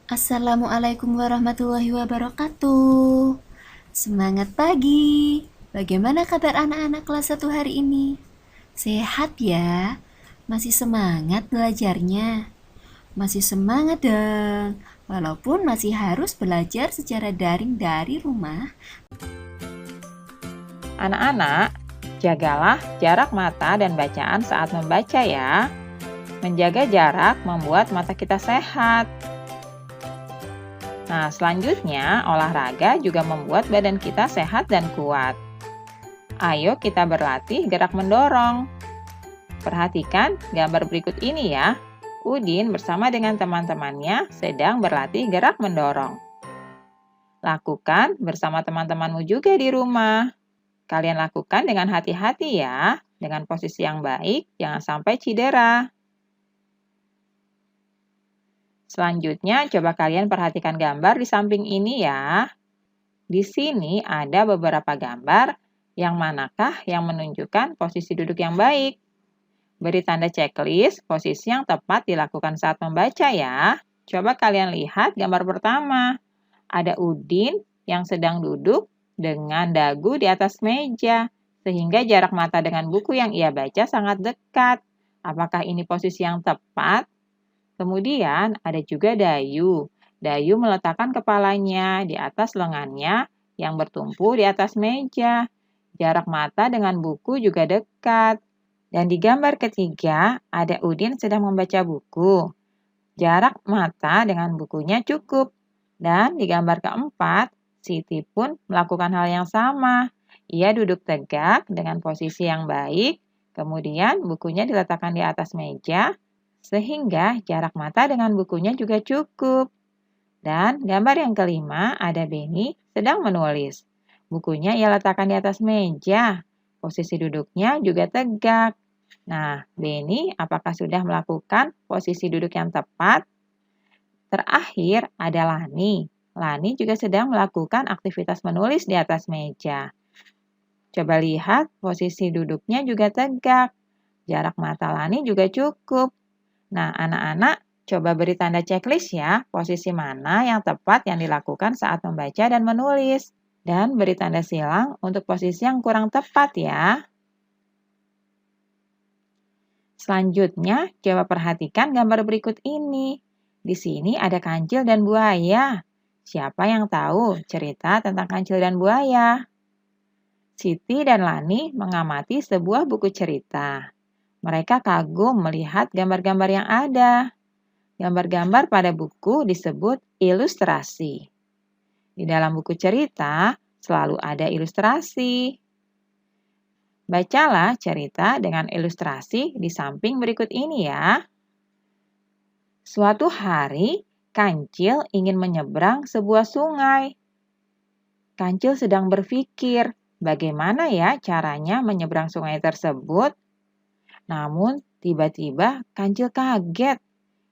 Assalamualaikum warahmatullahi wabarakatuh. Semangat pagi. Bagaimana kabar anak-anak kelas 1 hari ini? Sehat ya? Masih semangat belajarnya? Masih semangat dong. Walaupun masih harus belajar secara daring dari rumah. Anak-anak, jagalah jarak mata dan bacaan saat membaca ya. Menjaga jarak membuat mata kita sehat. Nah, selanjutnya olahraga juga membuat badan kita sehat dan kuat. Ayo kita berlatih gerak mendorong. Perhatikan gambar berikut ini ya. Udin bersama dengan teman-temannya sedang berlatih gerak mendorong. Lakukan bersama teman-temanmu juga di rumah. Kalian lakukan dengan hati-hati ya, dengan posisi yang baik, jangan sampai cedera. Selanjutnya, coba kalian perhatikan gambar di samping ini ya. Di sini ada beberapa gambar, yang manakah yang menunjukkan posisi duduk yang baik. Beri tanda checklist posisi yang tepat dilakukan saat membaca ya. Coba kalian lihat gambar pertama. Ada Udin yang sedang duduk dengan dagu di atas meja, sehingga jarak mata dengan buku yang ia baca sangat dekat. Apakah ini posisi yang tepat? Kemudian ada juga Dayu. Dayu meletakkan kepalanya di atas lengannya yang bertumpu di atas meja. Jarak mata dengan buku juga dekat. Dan di gambar ketiga, ada Udin sedang membaca buku. Jarak mata dengan bukunya cukup. Dan di gambar keempat, Siti pun melakukan hal yang sama. Ia duduk tegak dengan posisi yang baik, kemudian bukunya diletakkan di atas meja, sehingga jarak mata dengan bukunya juga cukup. Dan gambar yang kelima ada Beni sedang menulis. Bukunya ia letakkan di atas meja. Posisi duduknya juga tegak. Nah, Beni apakah sudah melakukan posisi duduk yang tepat? Terakhir ada Lani. Lani juga sedang melakukan aktivitas menulis di atas meja. Coba lihat posisi duduknya juga tegak. Jarak mata Lani juga cukup. Nah, anak-anak, coba beri tanda checklist ya, posisi mana yang tepat yang dilakukan saat membaca dan menulis. Dan beri tanda silang untuk posisi yang kurang tepat ya. Selanjutnya, coba perhatikan gambar berikut ini. Di sini ada kancil dan buaya. Siapa yang tahu cerita tentang kancil dan buaya? Siti dan Lani mengamati sebuah buku cerita. Mereka kagum melihat gambar-gambar yang ada. Gambar-gambar pada buku disebut ilustrasi. Di dalam buku cerita selalu ada ilustrasi. Bacalah cerita dengan ilustrasi di samping berikut ini ya. Suatu hari, Kancil ingin menyeberang sebuah sungai. Kancil sedang berpikir, bagaimana ya caranya menyeberang sungai tersebut? Namun, tiba-tiba Kancil kaget.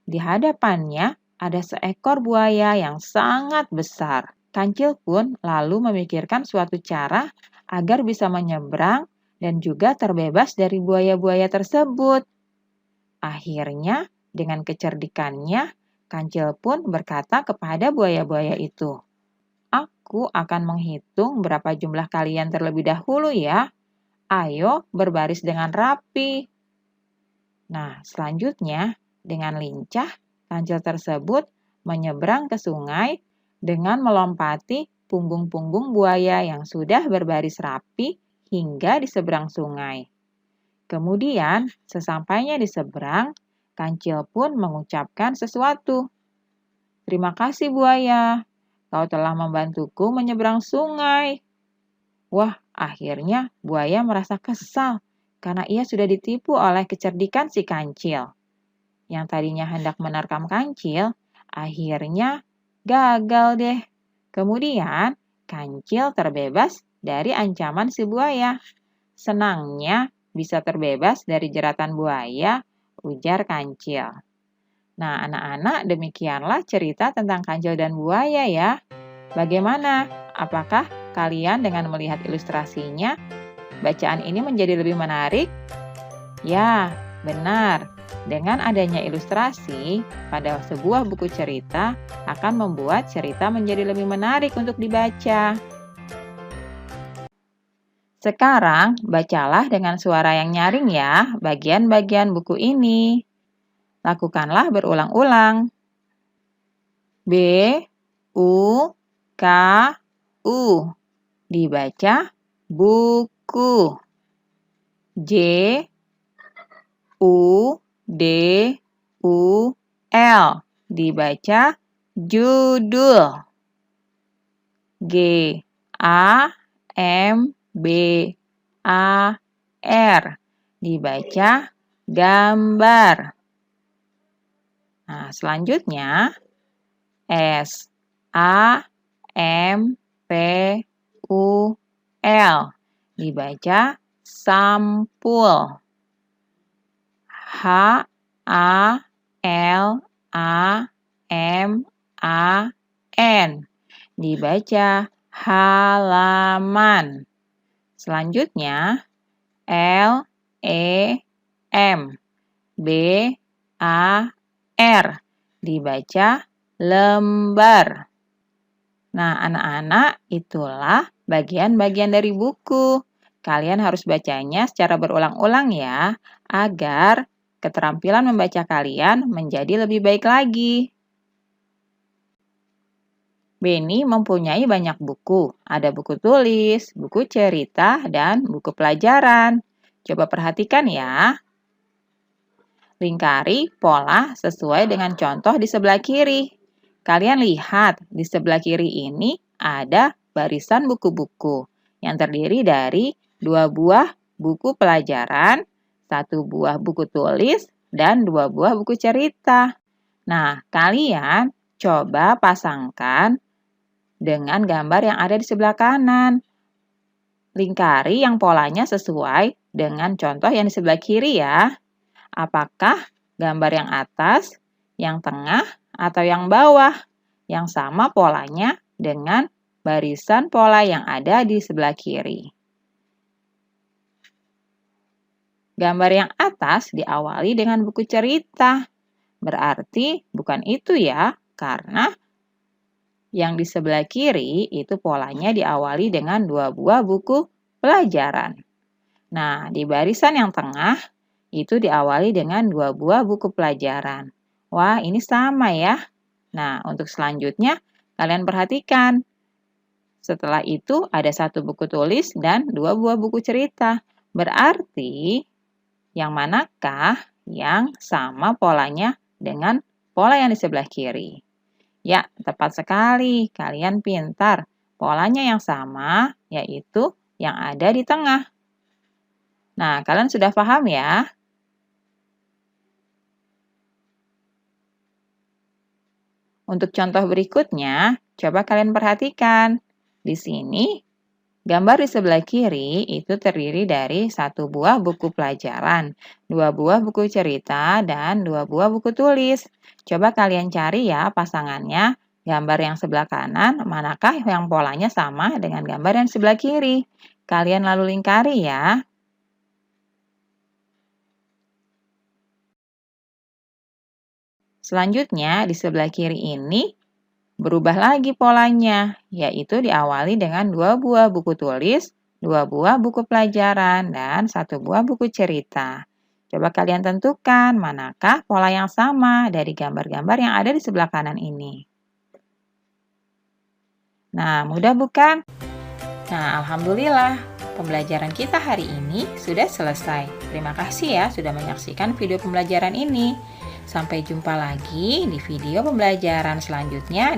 Di hadapannya ada seekor buaya yang sangat besar. Kancil pun lalu memikirkan suatu cara agar bisa menyeberang dan juga terbebas dari buaya-buaya tersebut. Akhirnya, dengan kecerdikannya, Kancil pun berkata kepada buaya-buaya itu, "Aku akan menghitung berapa jumlah kalian terlebih dahulu ya. Ayo berbaris dengan rapi." Nah, selanjutnya, dengan lincah, kancil tersebut menyeberang ke sungai dengan melompati punggung-punggung buaya yang sudah berbaris rapi hingga di seberang sungai. Kemudian, sesampainya di seberang, kancil pun mengucapkan sesuatu. "Terima kasih buaya, kau telah membantuku menyeberang sungai." Wah, akhirnya buaya merasa kesal karena ia sudah ditipu oleh kecerdikan si kancil. Yang tadinya hendak menerkam kancil, akhirnya gagal deh. Kemudian, kancil terbebas dari ancaman si buaya. Senangnya bisa terbebas dari jeratan buaya, ujar kancil. Nah, anak-anak, demikianlah cerita tentang kancil dan buaya ya. Bagaimana? Apakah kalian dengan melihat ilustrasinya, bacaan ini menjadi lebih menarik? Ya, benar. Dengan adanya ilustrasi pada sebuah buku cerita akan membuat cerita menjadi lebih menarik untuk dibaca. Sekarang, bacalah dengan suara yang nyaring ya bagian-bagian buku ini. Lakukanlah berulang-ulang. B, U, K, U. Dibaca buku. J, U, D, U, L. Dibaca judul. G, A, M, B, A, R. Dibaca gambar. Nah, selanjutnya S, A, M, P, U, L. Dibaca sampul. H, A, L, A, M, A, N. Dibaca halaman. Selanjutnya L, E, M, B, A, R. Dibaca lembar. Nah, anak-anak, itulah bagian-bagian dari buku. Kalian harus bacanya secara berulang-ulang ya, agar keterampilan membaca kalian menjadi lebih baik lagi. Beni mempunyai banyak buku. Ada buku tulis, buku cerita, dan buku pelajaran. Coba perhatikan ya. Lingkari pola sesuai dengan contoh di sebelah kiri. Kalian lihat, di sebelah kiri ini ada barisan buku-buku yang terdiri dari 2 buah buku pelajaran, 1 buah buku tulis, dan 2 buah buku cerita. Nah, kalian coba pasangkan dengan gambar yang ada di sebelah kanan. Lingkari yang polanya sesuai dengan contoh yang di sebelah kiri ya. Apakah gambar yang atas, yang tengah, atau yang bawah yang sama polanya dengan barisan pola yang ada di sebelah kiri? Gambar yang atas diawali dengan buku cerita. Berarti bukan itu ya, karena yang di sebelah kiri itu polanya diawali dengan 2 buah buku pelajaran. Nah, di barisan yang tengah itu diawali dengan 2 buah buku pelajaran. Wah, ini sama ya. Nah, untuk selanjutnya kalian perhatikan. Setelah itu ada 1 buku tulis dan 2 buah buku cerita. Berarti yang manakah yang sama polanya dengan pola yang di sebelah kiri? Ya, tepat sekali. Kalian pintar. Polanya yang sama, yaitu yang ada di tengah. Nah, kalian sudah paham ya? Untuk contoh berikutnya, coba kalian perhatikan. Di sini, gambar di sebelah kiri itu terdiri dari 1 buah buku pelajaran, 2 buah buku cerita, dan 2 buah buku tulis. Coba kalian cari ya pasangannya. Gambar yang sebelah kanan, manakah yang polanya sama dengan gambar yang sebelah kiri? Kalian lalu lingkari ya. Selanjutnya, di sebelah kiri ini berubah lagi polanya, yaitu diawali dengan 2 buah buku tulis, 2 buah buku pelajaran, dan 1 buah buku cerita. Coba kalian tentukan manakah pola yang sama dari gambar-gambar yang ada di sebelah kanan ini. Nah, mudah bukan? Nah, alhamdulillah, pembelajaran kita hari ini sudah selesai. Terima kasih ya sudah menyaksikan video pembelajaran ini. Sampai jumpa lagi di video pembelajaran selanjutnya.